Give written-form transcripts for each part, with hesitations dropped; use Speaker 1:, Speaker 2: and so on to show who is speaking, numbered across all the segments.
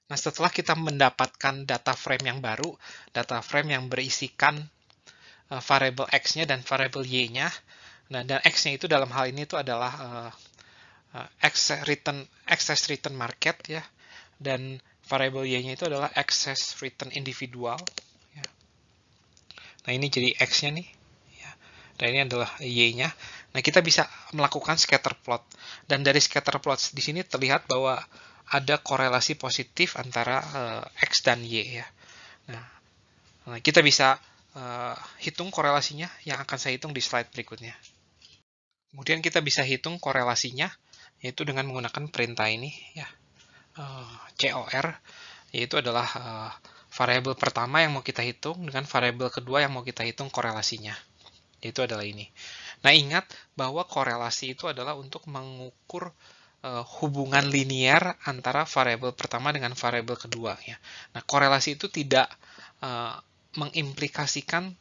Speaker 1: Nah, setelah kita mendapatkan data frame yang baru, data frame yang berisikan variabel X-nya dan variabel Y-nya, nah, dan X-nya itu dalam hal ini itu adalah excess return market ya, dan variabel Y-nya itu adalah excess return individual. Ya. Nah, ini jadi X-nya nih. Ya. Dan ini adalah Y-nya. Nah, kita bisa melakukan scatter plot. Dan dari scatter plot di sini terlihat bahwa ada korelasi positif antara X dan Y ya. Nah, kita bisa hitung korelasinya yang akan saya hitung di slide berikutnya. Kemudian kita bisa hitung korelasinya yaitu dengan menggunakan perintah ini ya. COR yaitu adalah variabel pertama yang mau kita hitung dengan variabel kedua yang mau kita hitung korelasinya. Yaitu adalah ini. Nah, ingat bahwa korelasi itu adalah untuk mengukur hubungan linear antara variabel pertama dengan variabel kedua ya. Nah, korelasi itu tidak mengimplikasikan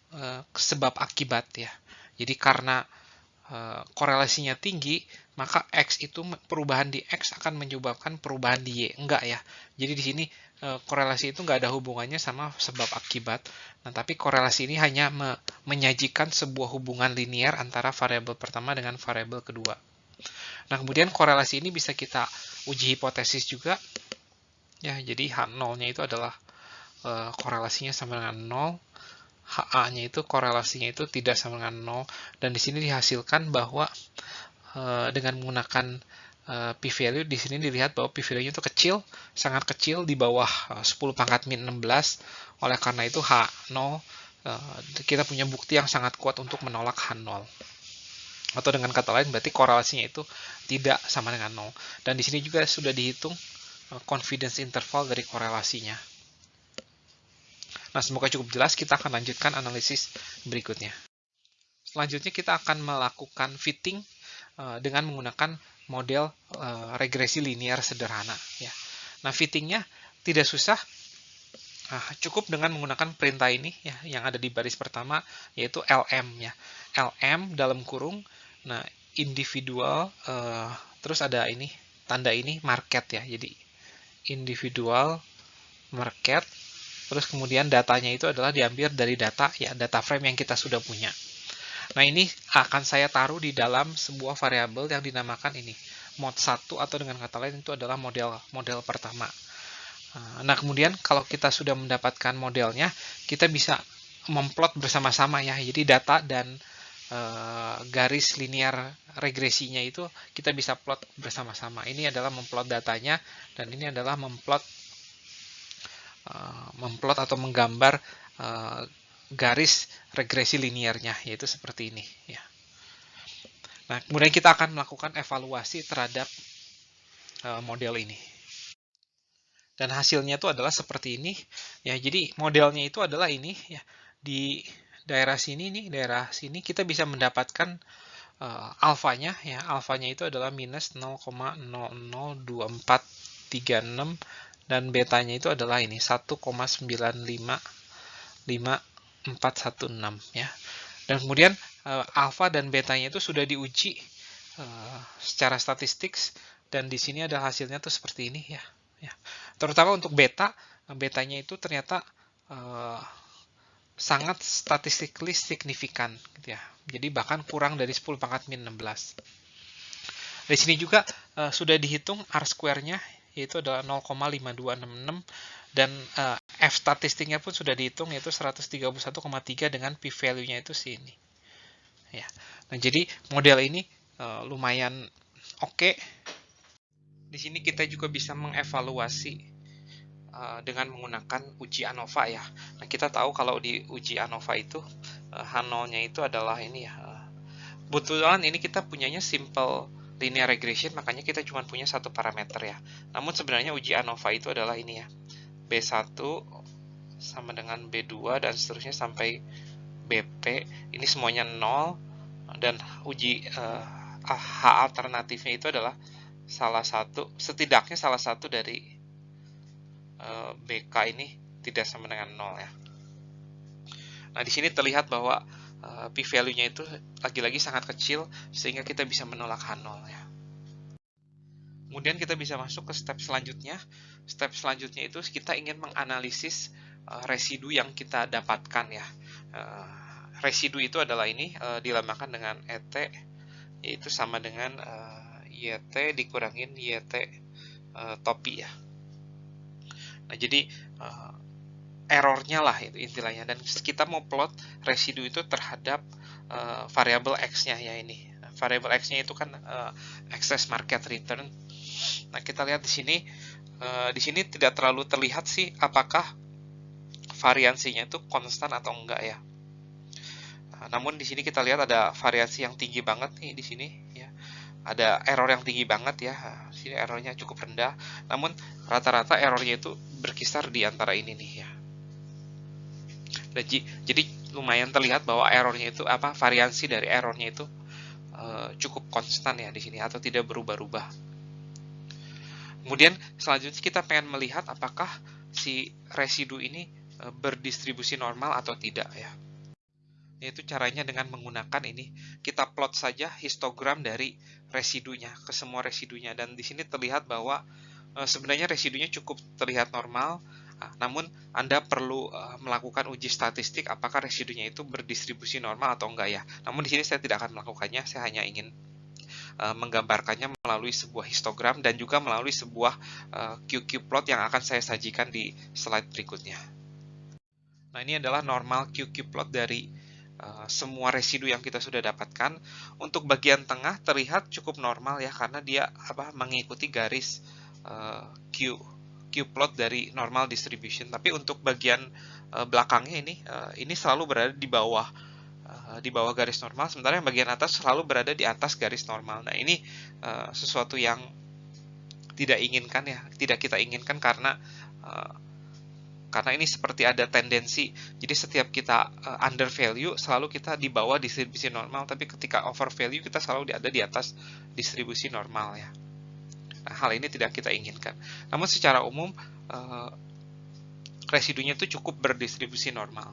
Speaker 1: sebab akibat ya. Jadi karena korelasinya tinggi, maka X itu perubahan di X akan menyebabkan perubahan di Y. Enggak ya. Jadi di sini korelasi itu enggak ada hubungannya sama sebab akibat. Nah, tapi korelasi ini hanya menyajikan sebuah hubungan linear antara variabel pertama dengan variabel kedua. Nah, kemudian korelasi ini bisa kita uji hipotesis juga. Ya, jadi H0-nya itu adalah korelasinya sama dengan 0. HA-nya itu korelasinya itu tidak sama dengan 0, dan di sini dihasilkan bahwa dengan menggunakan p-value di sini dilihat bahwa p-value-nya itu kecil, sangat kecil di bawah 10 pangkat min 16. Oleh karena itu H0 kita punya bukti yang sangat kuat untuk menolak H0. Atau dengan kata lain berarti korelasinya itu tidak sama dengan 0. Dan di sini juga sudah dihitung confidence interval dari korelasinya. Nah, semoga cukup jelas. Kita akan lanjutkan analisis berikutnya. Selanjutnya kita akan melakukan fitting dengan menggunakan model regresi linear sederhana. Ya. Nah, fittingnya tidak susah. Cukup dengan menggunakan perintah ini ya, yang ada di baris pertama, yaitu LM ya. LM dalam kurung. Nah, individual terus ada ini tanda ini market ya. Jadi individual market. Terus kemudian datanya itu adalah diambil dari data ya, data frame yang kita sudah punya. Nah, ini akan saya taruh di dalam sebuah variabel yang dinamakan ini mod 1, atau dengan kata lain itu adalah model pertama. Nah, kemudian kalau kita sudah mendapatkan modelnya, kita bisa memplot bersama-sama ya. Jadi data dan garis linear regresinya itu kita bisa plot bersama-sama. Ini adalah memplot datanya, dan ini adalah memplot atau menggambar garis regresi linearnya, yaitu seperti ini ya. Nah, kemudian kita akan melakukan evaluasi terhadap model ini. Dan hasilnya itu adalah seperti ini ya. Jadi modelnya itu adalah ini ya. Di daerah sini nih, daerah sini kita bisa mendapatkan alfanya ya. Alfanya itu adalah minus 0,002436, dan betanya itu adalah ini 1,955416 ya. Dan kemudian alfa dan betanya itu sudah diuji secara statistik, dan di sini ada hasilnya tuh seperti ini ya. Terutama untuk betanya itu ternyata sangat statistically signifikan gitu ya. Jadi bahkan kurang dari 10 pangkat min 16. Di sini juga sudah dihitung R square-nya, yaitu adalah 0,5266, dan F statistiknya pun sudah dihitung, yaitu 131,3 dengan p-value-nya itu sini. Ya. Nah, jadi model ini lumayan oke. Di sini kita juga bisa mengevaluasi dengan menggunakan uji ANOVA ya. Nah, kita tahu kalau di uji ANOVA itu H0-nya itu adalah ini ya. Kebetulan ini kita punyanya simple linear regression, makanya kita cuma punya satu parameter ya. Namun sebenarnya uji ANOVA itu adalah ini ya. B1 sama dengan B2 dan seterusnya sampai BP. Ini semuanya 0, dan uji H alternatifnya itu adalah setidaknya salah satu dari BK ini tidak sama dengan 0 ya. Nah, di sini terlihat bahwa p-value-nya itu lagi-lagi sangat kecil, sehingga kita bisa menolak H0 ya. Kemudian kita bisa masuk ke step selanjutnya. Step selanjutnya itu kita ingin menganalisis residu yang kita dapatkan ya. Residu itu adalah ini dilambangkan dengan ET, yaitu sama dengan YT dikurangin YT topi ya. Nah, jadi errornya lah itu intinya, dan kita mau plot residu itu terhadap variabel X-nya ya ini. Variabel X-nya itu kan excess market return. Nah, kita lihat di sini tidak terlalu terlihat sih apakah variansinya itu konstan atau enggak ya. Namun di sini kita lihat ada variasi yang tinggi banget nih di sini ya. Ada error yang tinggi banget ya. Di sini errornya cukup rendah. Namun rata-rata errornya itu berkisar di antara ini nih ya. Jadi lumayan terlihat bahwa errornya itu variansi dari errornya itu cukup konstan ya di sini atau tidak berubah-ubah. Kemudian selanjutnya kita pengen melihat apakah si residu ini berdistribusi normal atau tidak ya. Yaitu caranya dengan menggunakan ini, kita plot saja histogram dari residunya ke semua residunya, dan di sini terlihat bahwa sebenarnya residunya cukup terlihat normal. Namun Anda perlu melakukan uji statistik apakah residunya itu berdistribusi normal atau enggak ya. Namun di sini saya tidak akan melakukannya, saya hanya ingin menggambarkannya melalui sebuah histogram dan juga melalui sebuah QQ plot yang akan saya sajikan di slide berikutnya. Nah, ini adalah normal QQ plot dari semua residu yang kita sudah dapatkan. Untuk bagian tengah terlihat cukup normal ya, karena dia mengikuti garis Q-plot dari normal distribution. Tapi untuk bagian belakangnya ini selalu berada di bawah garis normal, sementara yang bagian atas selalu berada di atas garis normal. Nah, ini sesuatu yang tidak kita inginkan karena ini seperti ada tendensi, jadi setiap kita under value selalu kita di bawah distribusi normal, tapi ketika over value kita selalu ada di atas distribusi normal ya. Nah, hal ini tidak kita inginkan. Namun secara umum residunya itu cukup berdistribusi normal